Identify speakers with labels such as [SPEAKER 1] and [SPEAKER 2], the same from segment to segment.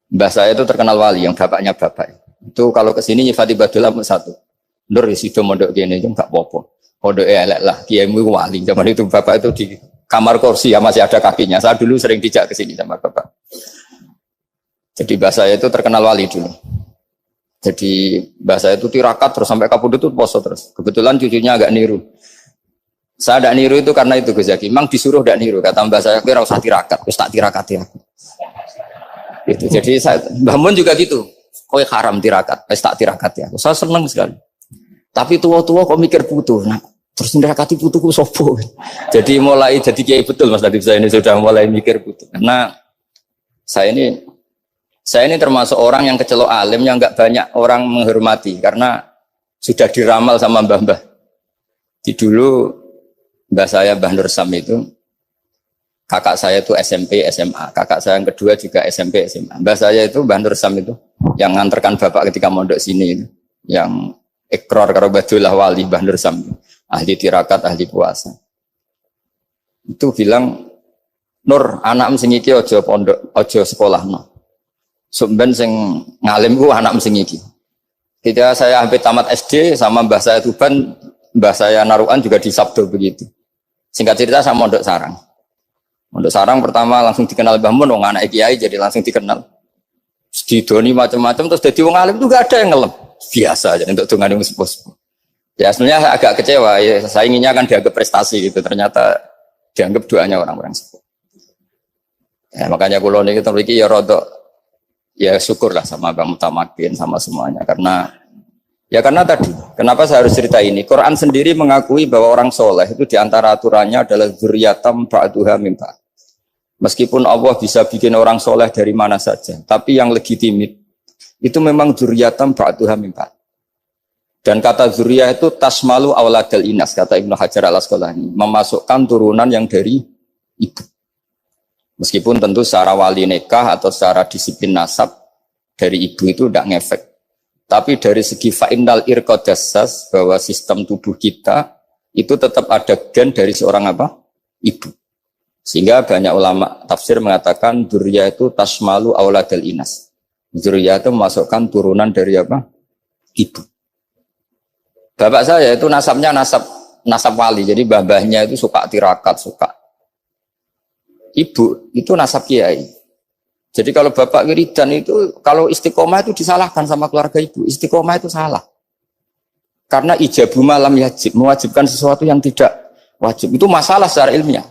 [SPEAKER 1] Mbah saya itu terkenal wali, yang bapaknya bapak. Itu kalau kesini nyifati Badullah satu. Nur sido mondok gini itu enggak apa-apa. Pondok elek lah, kiaimu wali. Zaman itu bapak itu di kamar kursi ya masih ada kakinya. Saya dulu sering dijak ke sini sama bapak. Jadi mbah saya itu terkenal wali dulu. Jadi mbah saya itu tirakat terus sampai kapundhut itu poso terus. Kebetulan cucunya agak niru. Saya tidak niru itu karena itu Gus Zaki. Memang disuruh tidak niru. Kata mbah saya, kira usah tirakat, terus tak tirakati aku. Gitu. Jadi saya, Mbah Mun juga gitu. Kowe haram tirakat, terus tak tirakati aku. Saya senang sekali. Tapi tua-tua kok mikir putu. Nah, terus tirakati putuku sopo. Jadi mulai jadi kiai betul Mas Latif, saya ini sudah mulai mikir putu. Karena saya ini termasuk orang yang kecelok alim yang enggak banyak orang menghormati karena sudah diramal sama mbah-mbah. Di dulu mbah saya Mbah Nur Sam itu kakak saya itu SMP SMA, kakak saya yang kedua juga SMP SMA. Mbah saya itu Mbah Nur Sam itu yang nganterkan bapak ketika mondok sini itu, yang ikrar karo Badullah wali Mbah Nur Sam, ahli tirakat, ahli puasa. Itu bilang, Nur, anak sing iki aja pondok, aja sekolahno. Sumben sing ngalim ku anak sing iki. Ketika saya hampir tamat SD sama mbah saya Tuban, mbah saya Narukan juga di Sabdo begitu. Singkat cerita sama Mondok Sarang. Mondok Sarang pertama langsung dikenal Mbah Mun, wong anak kiai jadi langsung dikenal. Didoni macam-macam terus jadi wong alim itu gak ada yang ngelem. Biasa aja untuk dongane wong sepuh-sepuh. Ya sebenarnya saya agak kecewa, ya, saya inginnya kan dianggap prestasi gitu, ternyata dianggap doanya orang-orang sepuh. Ya, makanya kula niki mriki ya rodok ya syukurlah sama Bang Mutamakin sama semuanya karena tadi kenapa saya harus cerita ini. Quran sendiri mengakui bahwa orang soleh itu diantara aturannya adalah dzurriyyatam ba'duha min ba'd. Meskipun Allah bisa bikin orang soleh dari mana saja, tapi yang legitimit itu memang dzurriyyatam ba'duha min ba'd. Dan kata dzurriyyah itu tasmalu auladal inas, kata Ibnu Hajar al-Asqalani, memasukkan turunan yang dari ibu. Meskipun tentu secara wali nikah atau secara disiplin nasab dari ibu itu tidak ngefek. Tapi dari segi fa'innal irqadassas, bahwa sistem tubuh kita itu tetap ada gen dari seorang apa? Ibu. Sehingga banyak ulama tafsir mengatakan dzurriyyah itu tasmalu auladal inas. Dzurriyyah itu memasukkan turunan dari apa? Ibu. Bapak saya itu nasabnya nasab wali. Jadi babahnya itu suka tirakat, suka. Ibu itu nasab kiai. Jadi kalau bapak wiridan itu, kalau istiqomah itu disalahkan sama keluarga ibu. Istiqomah itu salah. Karena ijabu malam yajib, mewajibkan sesuatu yang tidak wajib. Itu masalah secara ilmiah.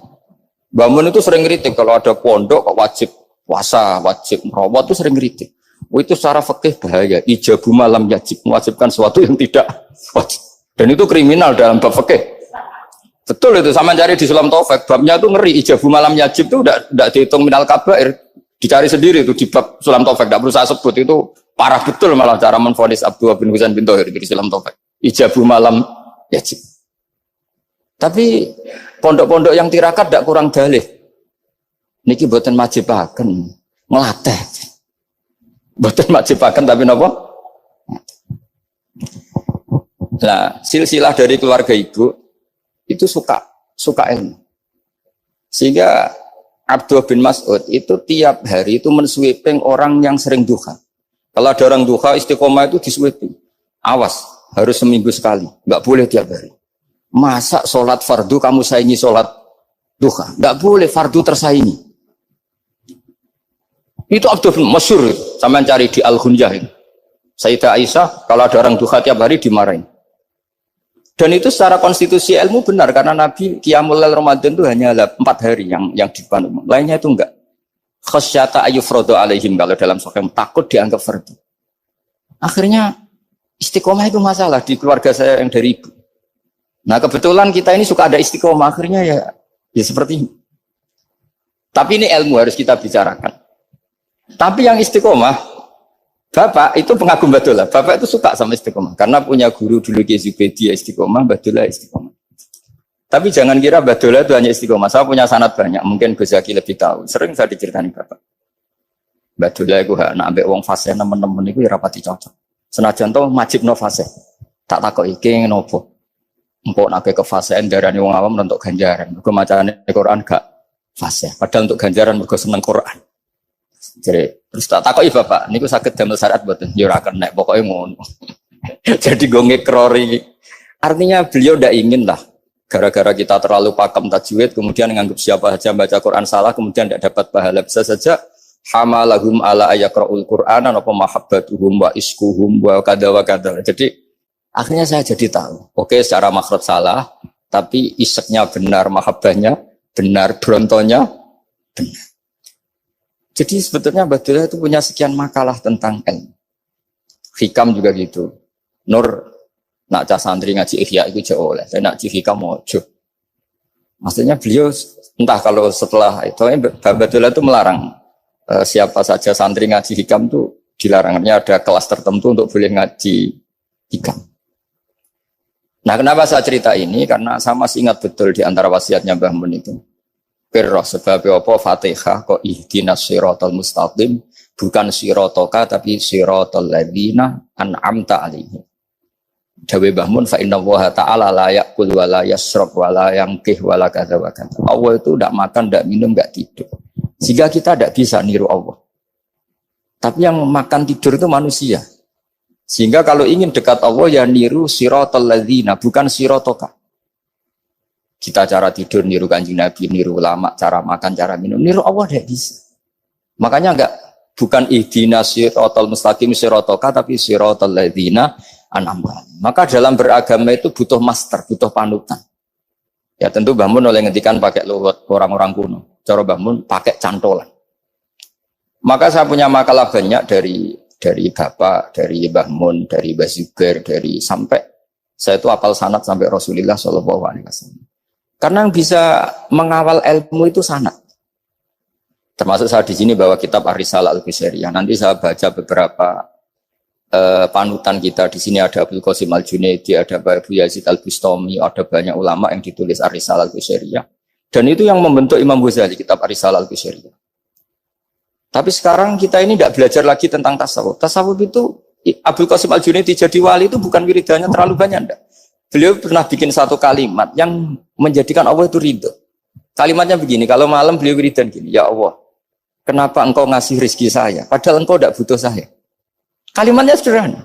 [SPEAKER 1] Mbah Mun itu sering kritik, kalau ada pondok kok wajib puasa, wajib merawat itu sering kritik. Oh, itu secara fikih bahaya. Ijabu malam yajib, mewajibkan sesuatu yang tidak wajib. Dan itu kriminal dalam bab fikih. Betul itu, sama cari di Sulam Taufik, babnya itu ngeri, ijabu malam yajib itu tidak dihitung minal kabair, dicari sendiri itu di bab Sulam Taufik, tidak perlu saya sebut, itu parah betul malah cara menvonis Abdullah bin Husain bin Thohir di Sulam Taufik, ijabu malam yajib. Tapi pondok-pondok yang tirakat tidak kurang dalih, niki boten majibaken, ngelatih, boten majibaken tapi napa? Nah, silsilah dari keluarga ibu itu suka ilmu. Sehingga Abdullah bin Mas'ud itu tiap hari itu mensweeping orang yang sering duha. Kalau ada orang duha istiqomah itu disweeping. Awas, harus seminggu sekali, enggak boleh tiap hari. Masa sholat fardu kamu saingi sholat duha? Enggak boleh, fardu tersaingi. Itu Abdullah bin masyhur, sampean cari di Al-Ghunjah itu. Sayyidah Aisyah kalau ada orang duha tiap hari dimarahin. Dan itu secara konstitusi ilmu benar karena Nabi Qiyamul Lail Ramadan itu hanya 4 hari yang dipandu. Lainnya itu enggak. Khasyata ayyufradu alaihim, kalau dalam sahih takut dianggap fardu. Akhirnya istiqomah itu masalah di keluarga saya yang dari ibu. Nah, kebetulan kita ini suka ada istiqomah, akhirnya ya seperti ini. Tapi ini ilmu harus kita bicarakan. Tapi yang istiqomah Bapak itu pengagum Badullah. Bapak itu suka sama istiqomah karena punya guru dulu Kiai Zubaidi istiqomah, Badullah istiqomah. Tapi jangan kira Badullah itu hanya istiqomah. Saya punya sanad banyak, mungkin Gus Zaki lebih tahu. Sering saya diceritain Bapak. Badullah itu nak ambek wong fase nemen-nemen itu ya rapati cocok. Senajan to majibno fase. Tak takoki iki nopo. Empuk nak ke fasean darane wong awam untuk ganjaran. Mergo macane Quran gak fase. Padahal untuk ganjaran mergo seneng Quran. Jadi terus tak takoki bapak, niku saged damel syariat mboten? Ya ora kena, pokoke ngono. Jadi gue ngekrori. Artinya beliau ndak ingin lah gara-gara kita terlalu pakem tajwid kemudian nganggap siapa saja baca Quran salah kemudian tidak dapat pahala. Bisa saja hamalahum ala ayakraul Qur'ana apa mahabbatuhum wa iskuhum wa kada wa kada. Jadi akhirnya saya jadi tahu. Oke, secara makhraj salah, tapi iseknya benar, mahabbahnya benar, brontonya benar. Jadi sebetulnya Badullah itu punya sekian makalah tentang ilmu. Hikam juga gitu. Nur nak cah santri ngaji ihya itu jauh oleh. Saya nak hikam mojo. Maksudnya beliau entah kalau setelah itu Badullah itu melarang siapa saja santri ngaji hikam itu dilarangnya ada kelas tertentu untuk boleh ngaji hikam. Nah, kenapa saya cerita ini? Karena saya masih ingat betul di antara wasiatnya Mbah Mun itu. Pirroh sebab apa Fatihah kok ihdinas siratal mustaqim bukan siratoka tapi siratal ladzina an'amta alaihim. Dawe Mbah Mun fa inna Allaha ta'ala la ya'kul wa la yashrab wa la yanqih wa la kadza wa kadza. Allah itu enggak makan, enggak minum, enggak tidur. Sehingga kita tidak bisa niru Allah. Tapi yang makan tidur itu manusia. Sehingga kalau ingin dekat Allah ya niru siratal ladzina bukan siratoka. Kita cara tidur niru Kanjeng Nabi, niru ulama, cara makan, cara minum, niru Allah tidak bisa. Makanya enggak bukan ihdinas siratal mustaqim siratoka tapi siratal ladzina an'amta. Maka dalam beragama itu butuh master, butuh panutan. Ya tentu Mbah Mun oleh ngendikan pakai luhut orang-orang kuno. Cara Mbah Mun pakai cantolan. Maka saya punya makalah banyak dari Bapak, dari Mbah Mun, dari Mbah Zubair, dari sampai saya itu hafal sanad sampai Rasulullah SAW. Karena yang bisa mengawal ilmu itu sanad. Termasuk saya di sini bawa kitab Ar-Risalah Al-Qusairiyah. Nanti saya baca beberapa panutan kita. Di sini ada Abdul Qasim Al-Junaidi, ada Abu Yazid Al-Bustami, ada banyak ulama yang ditulis Ar-Risalah Al-Qusairiyah. Dan itu yang membentuk Imam Ghazali, kitab Ar-Risalah Al-Qusairiyah. Tapi sekarang kita ini tidak belajar lagi tentang tasawuf. Tasawuf itu Abdul Qasim Al-Junaidi jadi wali itu bukan wiridannya terlalu banyak, enggak. Beliau pernah bikin satu kalimat yang menjadikan Allah itu ridho. Kalimatnya begini, kalau malam beliau wiridan gini, ya Allah, kenapa engkau ngasih rezeki saya? Padahal engkau tidak butuh saya. Kalimatnya sederhana.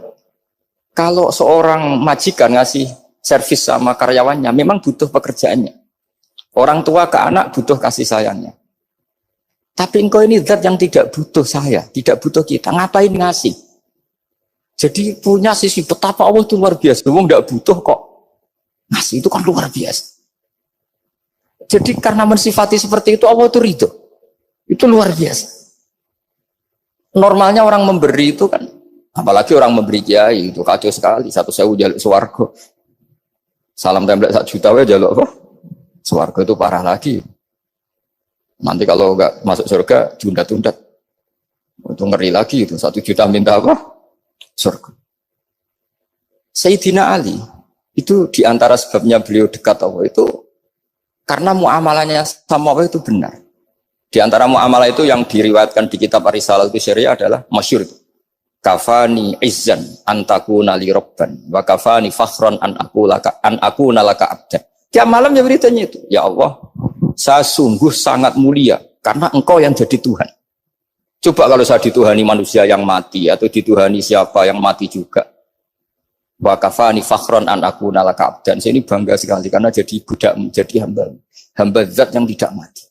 [SPEAKER 1] Kalau seorang majikan ngasih servis sama karyawannya, memang butuh pekerjaannya. Orang tua ke anak butuh kasih sayangnya. Tapi engkau ini zat yang tidak butuh saya, tidak butuh kita. Ngapain ngasih? Jadi punya sisi betapa Allah itu luar biasa. Wong tidak butuh kok. Ngasih itu kan luar biasa. Jadi karena mensifati seperti itu Allah itu ridho. Itu luar biasa. Normalnya orang memberi itu kan, apalagi orang memberi kiai itu kacau sekali. 1.000 jaluk swarga. Salam template 1 juta wae jaluk apa? Swarga itu parah lagi. Nanti kalau enggak masuk surga diundat-undat. Itu ngeri lagi itu 1 juta minta apa? Surga. Sayyidina Ali itu diantara sebabnya beliau dekat Allah itu karena muamalahnya sama Allah itu benar. Di antara muamalah itu yang diriwayatkan di kitab Ar-Risalah Al-Qusairiyah adalah masyhur itu. Kafani izzan antakuna li rabban wa kafani fakhran an aku nalaka abdan. Tiap malam ya beritanya itu. Ya Allah, saya sungguh sangat mulia karena engkau yang jadi Tuhan. Coba kalau saya dituhani manusia yang mati atau dituhani siapa yang mati juga. Wa kafani fakhron an aku nalaka abdan. Saya ini bangga sekali karena jadi budak, jadi hamba zat yang tidak mati.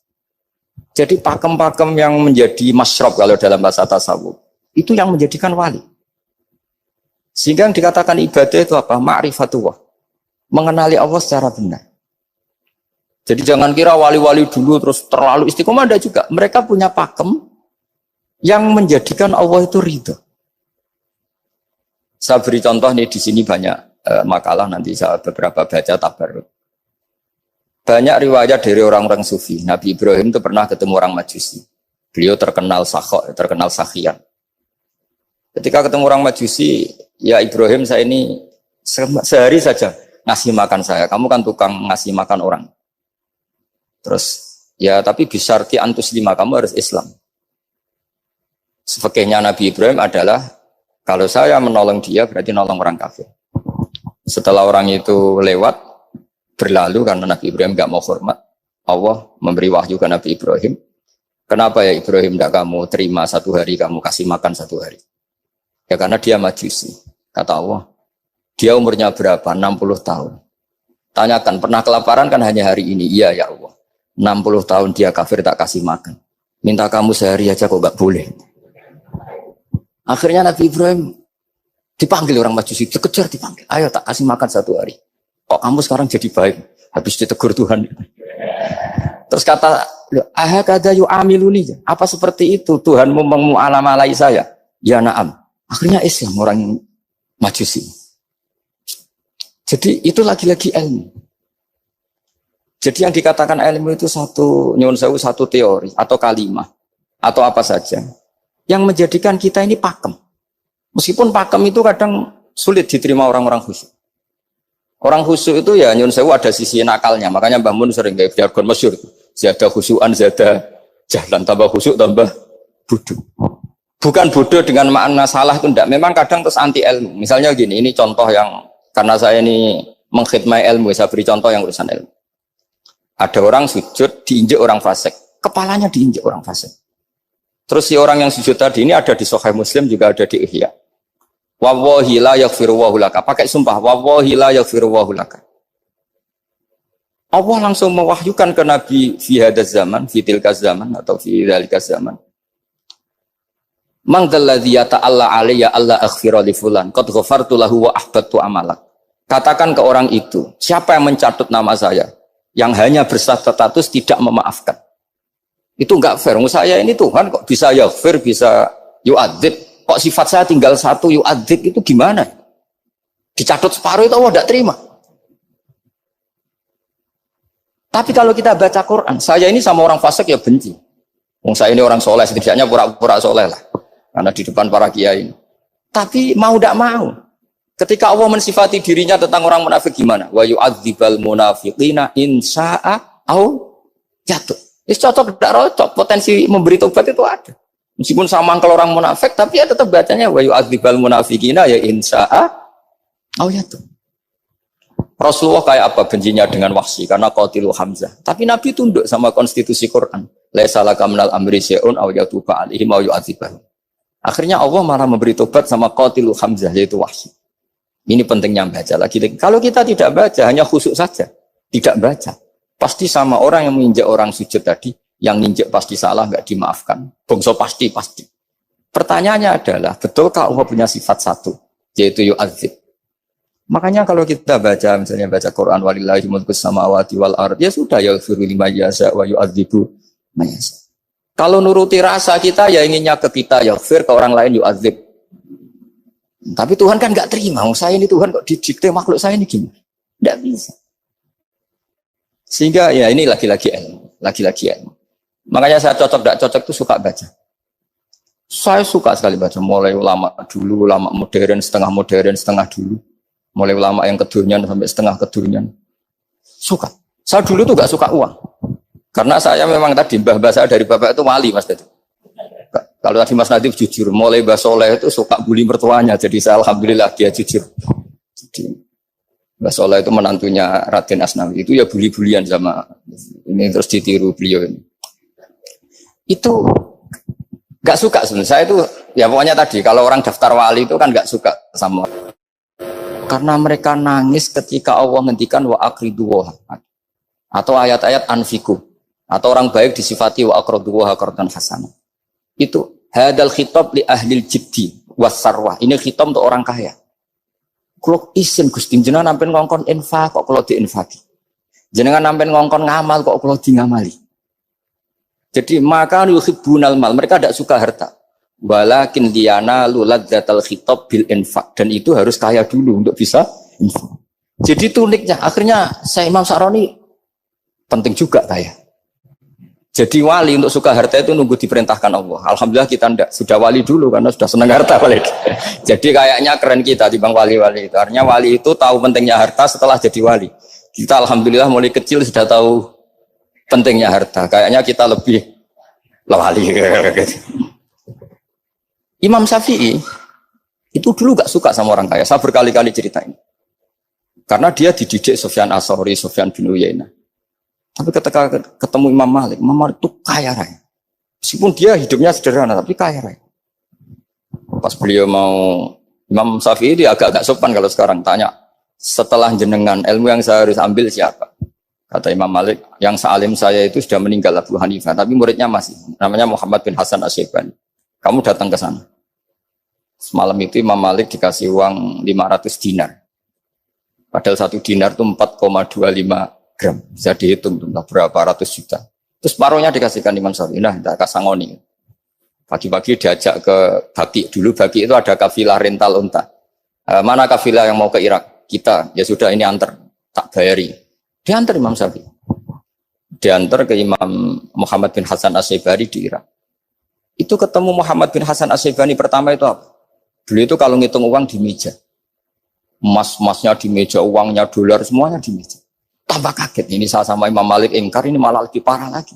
[SPEAKER 1] Jadi pakem-pakem yang menjadi masyrab kalau dalam bahasa tasawuf itu yang menjadikan wali. Sehingga yang dikatakan ibadah itu apa? Ma'rifatullah. Mengenali Allah secara benar. Jadi jangan kira wali-wali dulu terus terlalu istiqomah, ada juga. Mereka punya pakem yang menjadikan Allah itu ridho. Saya beri contoh nih di sini banyak makalah nanti saya beberapa baca tabarruk. Banyak riwayat dari orang-orang sufi. Nabi Ibrahim itu pernah ketemu orang Majusi. Beliau terkenal sakhok, terkenal sakhian. Ketika ketemu orang Majusi, ya Ibrahim saya ini sehari saja ngasih makan saya. Kamu kan tukang ngasih makan orang. Terus ya tapi bisyarti antus lima, kamu harus Islam. Fakihnya Nabi Ibrahim adalah kalau saya menolong dia berarti nolong orang kafir. Setelah orang itu lewat berlalu karena Nabi Ibrahim gak mau hormat, Allah memberi wahyu ke Nabi Ibrahim. Kenapa ya Ibrahim tidak kamu terima 1 hari, kamu kasih makan 1 hari? Ya karena dia majusi. Kata Allah, dia umurnya berapa? 60 tahun. Tanyakan, pernah kelaparan kan hanya hari ini? Iya ya Allah. 60 tahun dia kafir tak kasih makan. Minta kamu sehari aja kok gak boleh. Akhirnya Nabi Ibrahim dipanggil orang majusi, dikejar dipanggil. Ayo tak kasih makan 1 hari. Kok kamu sekarang jadi baik? Habis ditegur Tuhan. Terus kata, ahakada yu'amiluni. Apa seperti itu Tuhanmu mengu'alamalai saya? Ya na'am. Akhirnya Islam orang majusi. Jadi itu lagi-lagi ilmu. Jadi yang dikatakan ilmu itu satu teori atau kalimat atau apa saja yang menjadikan kita ini pakem. Meskipun pakem itu kadang sulit diterima orang-orang khusyuk. Orang khusyuk itu ya nyun sewu ada sisi nakalnya. Makanya Mbah Mun sering kayak jargon masyhur. Zada khusyuan, zada jahlan, tambah khusyuk tambah bodoh. Bukan bodoh dengan makna salah itu enggak. Memang kadang terus anti ilmu. Misalnya gini, ini contoh yang karena saya ini mengkhidmati ilmu, saya beri contoh yang urusan ilmu. Ada orang sujud diinjek orang fasik, kepalanya diinjek orang fasik. Terus si orang yang sujud tadi ini ada di Sahih Muslim, juga ada di Ihya. Wallahi la yaghfiru wa laka. Pakai sumpah, wallahi la yaghfiru wa laka. Allah langsung mewahyukan ke Nabi fi hadzal zaman, fi tilka zaman atau fi dzalika zaman. Man dzalladzi yata'alla alayya alla aghfira li fulan qad ghafartu lahu wa ahbattu amalak. Katakan ke orang itu, siapa yang mencatut nama saya yang hanya berstatus tidak memaafkan. Itu enggak fair. Saya ini Tuhan kok bisa yaghfir, bisa yu'adzib. Kok sifat saya tinggal 1 yu'adzib itu gimana? Dicatut separuh itu Allah tidak terima. Tapi kalau kita baca Quran, saya ini sama orang fasik ya benci. Saya ini orang soleh, setidaknya pura-pura soleh lah. Karena di depan para kiai. Tapi mau tidak mau. Ketika Allah mensifati dirinya tentang orang munafik gimana? Wa yu'adzibal munafiqina insya'a au jatuh. Ini cocok tidak cocok. Potensi memberi tobat itu ada. Meskipun sama kalau orang munafik, tapi ya tetap bacanya wa yu'adzibal munafiqina ya insya'a au jatuh. Rasulullah kayak apa bencinya dengan Wahsy karena qatilu Hamzah. Tapi Nabi tunduk sama konstitusi Quran. Laisa laka minal amri syai'un aw yatuba alaihim aw yu'adzibahum. Akhirnya Allah malah memberi tobat sama qatilu Hamzah yaitu Wahsy. Ini pentingnya baca lagi. Kalau kita tidak baca hanya khusyuk saja, tidak baca, pasti sama orang yang menginjak orang sujud tadi, yang nginjek pasti salah enggak dimaafkan. Bongso pasti. Pertanyaannya adalah, betulkah Allah punya sifat 1 yaitu yu'adzib? Makanya kalau kita baca, misalnya baca Quran walillahi mulkus samawati wal ard, ya sudah yaghfiru liman yasha wa yu'adzibu man yasha. Kalau nuruti rasa kita ya inginnya ke kita yaghfir, ke orang lain yu'adzib. Tapi Tuhan kan enggak terima. Saya ini Tuhan kok didikte makhluk saya ini gimana? Enggak bisa. Sehingga ya ini lagi-lagi ilmu. Makanya saya cocok enggak cocok itu suka baca. Saya suka sekali baca, mulai ulama dulu, ulama modern, setengah dulu. Mulai ulama yang kedunian sampai setengah kedunian. Suka. Saya dulu tuh gak suka uang. Karena saya memang tadi mbah saya dari bapak itu wali Mas tadi. Kalau tadi Mas Nadif jujur, mulai Mbah Soleh itu suka bully mertuanya. Jadi saya alhamdulillah dia jujur. Jadi Mbah Soleh itu menantunya Raden Asnawi. Itu ya bully-bulian sama ini terus ditiru beliau ini. Itu gak suka sebenarnya. Saya itu ya pokoknya tadi kalau orang daftar wali itu kan gak suka sama. Karena mereka nangis ketika Allah ngendikan wa aqridu wa atau ayat-ayat anfiku atau orang baik disifati wa aqridu wa qardan hasanah. Itu hadal khitab li ahlil jiddi was sarwah. Ini khitab untuk orang kaya. Kalau isin Gusti jenengan nampen ngongkon infak kok kalau diinfaki. Jenengan nampen ngongkon ngamal kok kalau di ngamali. Jadi maka yuhibbunal mal, mereka tidak suka harta. Walakin diana luladzatal khitab bil infak, dan itu harus kaya dulu untuk bisa infak. Jadi itu uniknya. Akhirnya saya Imam Sa'roni penting juga kaya. Jadi wali untuk suka harta itu nunggu diperintahkan Allah. Alhamdulillah kita ndak, sudah wali dulu karena sudah senang harta wali. Jadi kayaknya keren kita dibanding wali-wali itu. Artinya wali itu tahu pentingnya harta setelah jadi wali. Kita alhamdulillah mulai kecil sudah tahu pentingnya harta. Kayaknya kita lebih wali. Imam Syafi'i itu dulu gak suka sama orang kaya. Saya berkali-kali ceritain. Karena dia dididik Sufyan As-Tsauri, Sufyan bin Uyainah. Tapi ketika ketemu Imam Malik itu kaya raya. Meskipun dia hidupnya sederhana tapi kaya raya. Pas beliau mau Imam Syafi'i dia agak-agak sopan kalau sekarang tanya, setelah jenengan ilmu yang saya harus ambil siapa? Kata Imam Malik, yang sealim saya itu sudah meninggal Abu Hanifah, tapi muridnya masih, namanya Muhammad bin Hasan Asy-Syaibani. Kamu datang ke sana. Semalam itu Imam Malik dikasih uang 500 dinar. Padahal 1 dinar itu 4,25 gram. Bisa dihitung berapa ratus juta. Terus paruhnya dikasihkan Imam Syafi'i. Nah, kita kasangoni. Pagi-pagi diajak ke Baki. Dulu Baki itu ada kafilah rental unta. Mana kafilah yang mau ke Irak? Kita. Ya sudah ini antar. Tak bayari. Diantar Imam Syafi'i. Diantar ke Imam Muhammad bin Hasan Asy-Syaibani di Irak. Itu ketemu Muhammad bin Hasan Asy-Syaibani pertama itu apa? Beliau itu kalau ngitung uang di meja. Emas-emasnya di meja, uangnya dolar, semuanya di meja. Tambah kaget. Ini saya sama Imam Malik ingkar, ini malah lebih parah lagi.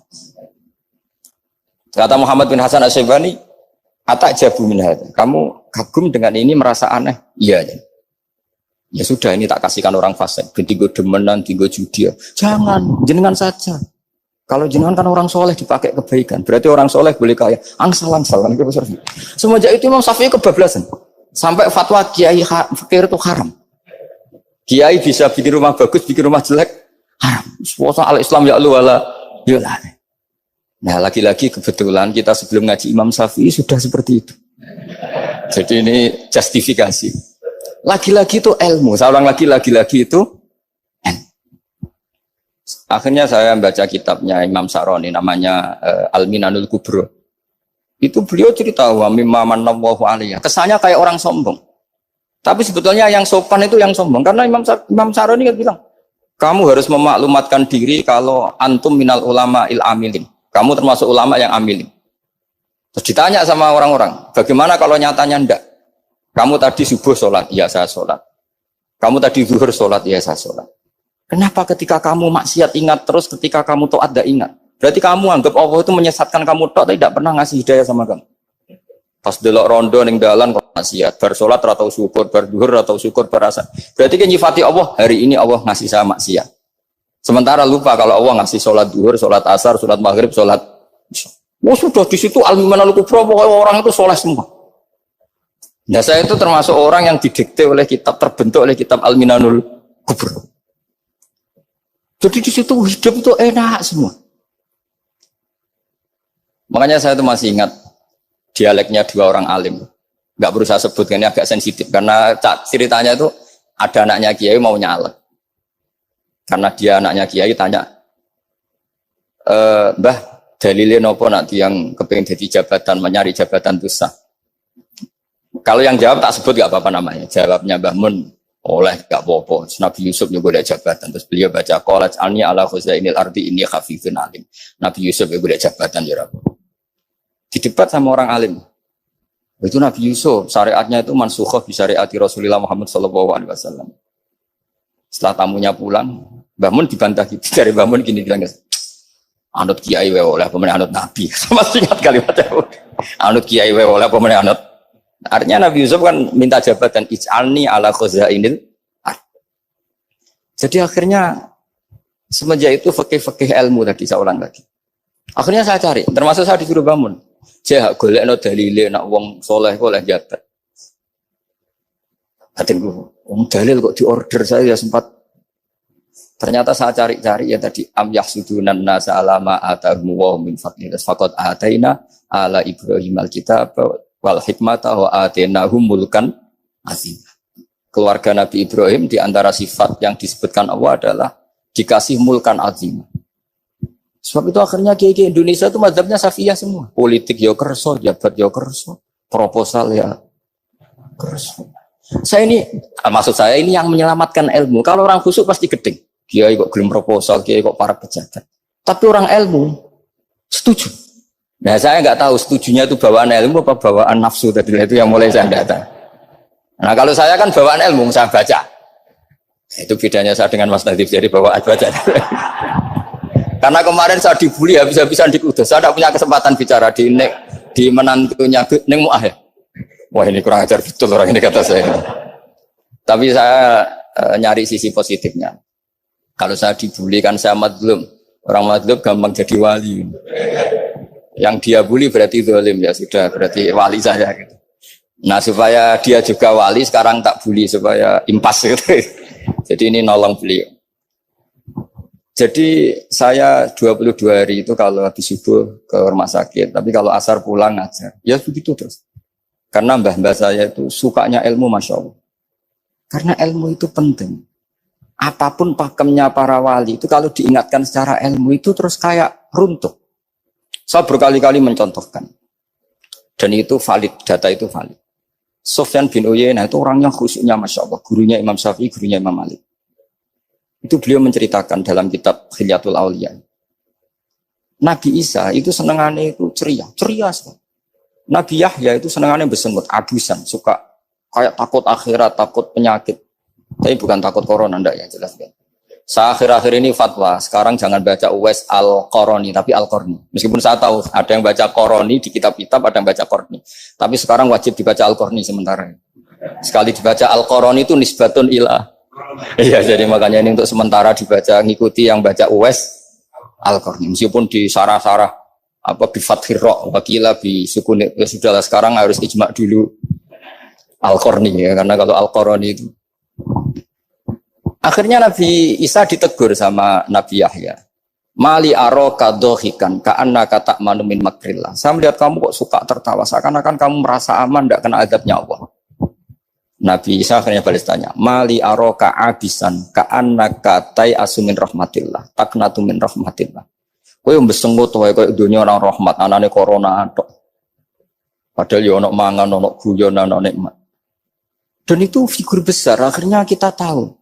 [SPEAKER 1] Kata Muhammad bin Hasan Asy-Syaibani, "Atak jabu min hadza." Kamu kagum dengan ini, merasa aneh? Iya. Ya sudah, ini tak kasihkan orang fasik. Tinggo demenan, tinggo judi. Jangan, jenengan saja. Kalau jenengan kan orang soleh dipakai kebaikan. Berarti orang soleh boleh kaya. Angsal-angsal. Semenjak itu Imam Syafi'i kebablasan. Sampai fatwa kiai fakir itu haram. Kiai bisa bikin rumah bagus, bikin rumah jelek. Haram. Puasa al-Islam ya Allah wala yulah. Nah, lagi-lagi kebetulan kita sebelum ngaji Imam Syafi'i sudah seperti itu. Jadi ini justifikasi. Lagi-lagi itu ilmu. Saya ulang lagi-lagi itu ilmu. Akhirnya saya baca kitabnya Imam Sa'roni namanya Al-Minanul Kubro. Itu beliau cerita wa mimma manallahu alaihi. Kesannya kayak orang sombong. Tapi sebetulnya yang sopan itu yang sombong karena Imam Sa'roni kan bilang, kamu harus memaklumatkan diri kalau antum minal ulama il amilin. Kamu termasuk ulama yang amilin. Terus ditanya sama orang-orang, bagaimana kalau nyatanya enggak? Kamu tadi subuh sholat, iya saya sholat. Kamu tadi zuhur sholat, iya saya sholat. Kenapa ketika kamu maksiat ingat terus, ketika kamu taat tidak ingat? Berarti kamu anggap Allah itu menyesatkan kamu tok, tidak pernah ngasih hidayah sama kamu. Pas delok rondo ning dalan kok maksiat, bar sholat atau syukur, bar zuhur atau syukur berasa. Berarti kan nyifati Allah, hari ini Allah ngasih saya maksiat. Sementara lupa kalau Allah ngasih sholat zuhur, sholat asar, sholat maghrib, sholat. Oh sudah di situ Al-Minanul Kubro, pokoknya orang itu soleh semua. Nah saya itu termasuk orang yang didikte oleh kitab, terbentuk oleh kitab Al-Minanul Kubro. Jadi di situ hidup itu enak semua. Makanya saya itu masih ingat dialeknya dua orang alim. Nggak perlu saya sebutkan, ini agak sensitif karena ceritanya itu ada anaknya kiai mau nyalek. Karena dia anaknya kiai tanya, Mbah, dalilnya nopo nanti yang kepingin jadi jabatan, mencari jabatan itu sah. Kalau yang jawab tak sebut gak apa-apa namanya. Jawabnya Mbah Mun, oleh gak apa-apa. Nabi Yusuf juga ada jabatan. Terus beliau baca, Qalat alni ala khuzainil ardi ini khafifun alim. Nabi Yusuf juga ada jabatan. Ya Rabbi. Di debat sama orang alim. Itu Nabi Yusuf, syariatnya itu mansukhah bi syariati Rasulullah Muhammad SAW. Setelah tamunya pulang, Mbah Mun dibantah gitu. Dari Mbah Mun gini bilang, anut kiai wae oleh pemenang anut Nabi. Sama ingat kalimatnya. Anut kiai wae oleh pemenang anut. Artinya Nabi Yusuf kan minta jabatan ij'alni ala khuzainil ard. Jadi akhirnya semenjak itu fikih-fikih ilmu tadi saya ulang lagi. Akhirnya saya cari, termasuk saya disuruh bangun. Saya golekno dalile nak wong soleh kok oleh jabat. Batinku, wong dalil kok diorder saya sempat. Ternyata saya cari-cari ya tadi am yahsudunan nasa alama atahum wa min fadlih faqad ataina ala Ibrahim alkitab wal hikmata wa atainahum mulkan azim. Keluarga Nabi Ibrahim di antara sifat yang disebutkan Allah adalah dikasih mulkan azim. Sebab itu akhirnya kiai Indonesia itu mazhabnya Syafi'iyah semua. Politik ya kerso, jabat ya kerso, proposal ya kerso. Saya ini, maksud saya ini yang menyelamatkan ilmu. Kalau orang khusyuk pasti gedeng. Kiai kok gelem proposal, kiai kok para pejabat. Tapi orang ilmu setuju. Nah saya nggak tahu setujunya itu bawaan ilmu apa bawaan nafsu tadi itu yang mulai saya data. Nah kalau saya kan bawaan ilmu saya baca. Itu bedanya saya dengan Mas Nadif jadi bawaan baca. Karena kemarin saya dibully habis-habisan di Kudus. Saya tidak punya kesempatan bicara di menantunya Neng Mu'ah ya. Wah ini kurang ajar betul orang ini kata saya. Tapi saya nyari sisi positifnya. Kalau saya dibully kan saya madlum. Orang madlum gampang jadi wali. Yang dia bully berarti zalim ya sudah berarti wali saya gitu. Nah supaya dia juga wali sekarang tak bully supaya impas gitu. Jadi ini nolong beliau. Jadi saya 22 hari itu kalau habis subuh ke rumah sakit, tapi kalau asar pulang ngajar. Ya begitu terus. Karena mbah-mbah saya itu sukanya ilmu Masya Allah. Karena ilmu itu penting. Apapun pakemnya para wali itu kalau diingatkan secara ilmu itu terus kayak runtuh. Saya berkali-kali mencontohkan. Dan itu valid, data itu valid. Sufyan bin Uyainah itu orangnya khusyuknya Masya Allah. Gurunya Imam Syafi'i, gurunya Imam Malik. Itu beliau menceritakan dalam kitab Hilyatul Auliya. Nabi Isa itu senengannya itu ceria sekali. Nabi Yahya itu senengannya bersengut, abusan, suka kayak takut akhirat, takut penyakit. Tapi bukan takut corona, enggak ya jelas kan. Saya akhir-akhir ini fatwa, sekarang jangan baca Uwais Al-Qarani, tapi Al-Qarni. Meskipun saya tahu ada yang baca Qarani di kitab-kitab, ada yang baca Qarni. Tapi sekarang wajib dibaca Al-Qarni sementara. Sekali dibaca Al-Qarani itu nisbatun ilah. Iya, jadi makanya ini untuk sementara dibaca, ngikuti yang baca Uwais Al-Qarni. Meskipun di sarah-sarah apa bi fathir ra wakila bi sukun, ya sudahlah sekarang harus ijma dulu Al-Qarni ya, karena kalau Al-Qarani itu akhirnya Nabi Isa ditegur sama Nabi Yahya. Mali aroka dohikan ka'anna kata manumin makrillah. Saya melihat kamu kok suka tertawa, seakan-akan kamu merasa aman, tidak kena azabnya Allah. Nabi Isa akhirnya balas tanya, Mali aroka abisan ka'anna katai asumin rahmatillah, taknatu min rahmatillah. Kowe mbesengut wae koyo dunya orang rahmat, anane corona tok. Padahal ya ono mangan, ono guyon, ono nikmat. Dan itu figur besar, akhirnya kita tahu.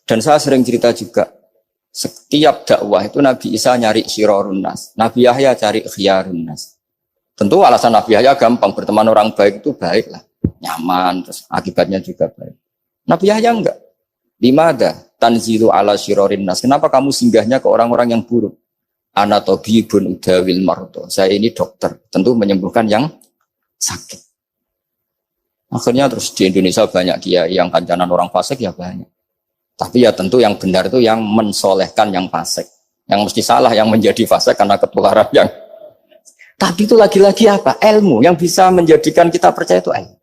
[SPEAKER 1] Dan saya sering cerita juga, setiap dakwah itu Nabi Isa nyari syirarun nas, Nabi Yahya cari khiyarun nas. Tentu alasan Nabi Yahya gampang, berteman orang baik itu baik lah, nyaman, terus akibatnya juga baik. Nabi Yahya enggak. Limada tanzilu ala syirarin nas. Kenapa kamu singgahnya ke orang-orang yang buruk? Ana tabibun udawil mardo. Saya ini dokter, tentu menyembuhkan yang sakit. Akhirnya terus di Indonesia banyak kiai yang kancanan orang fasik ya banyak. Tapi ya tentu yang benar itu yang mensolehkan yang fasik. Yang mesti salah yang menjadi fasik karena ketularan yang. Tapi itu lagi-lagi apa? Ilmu yang bisa menjadikan kita percaya itu ilmu.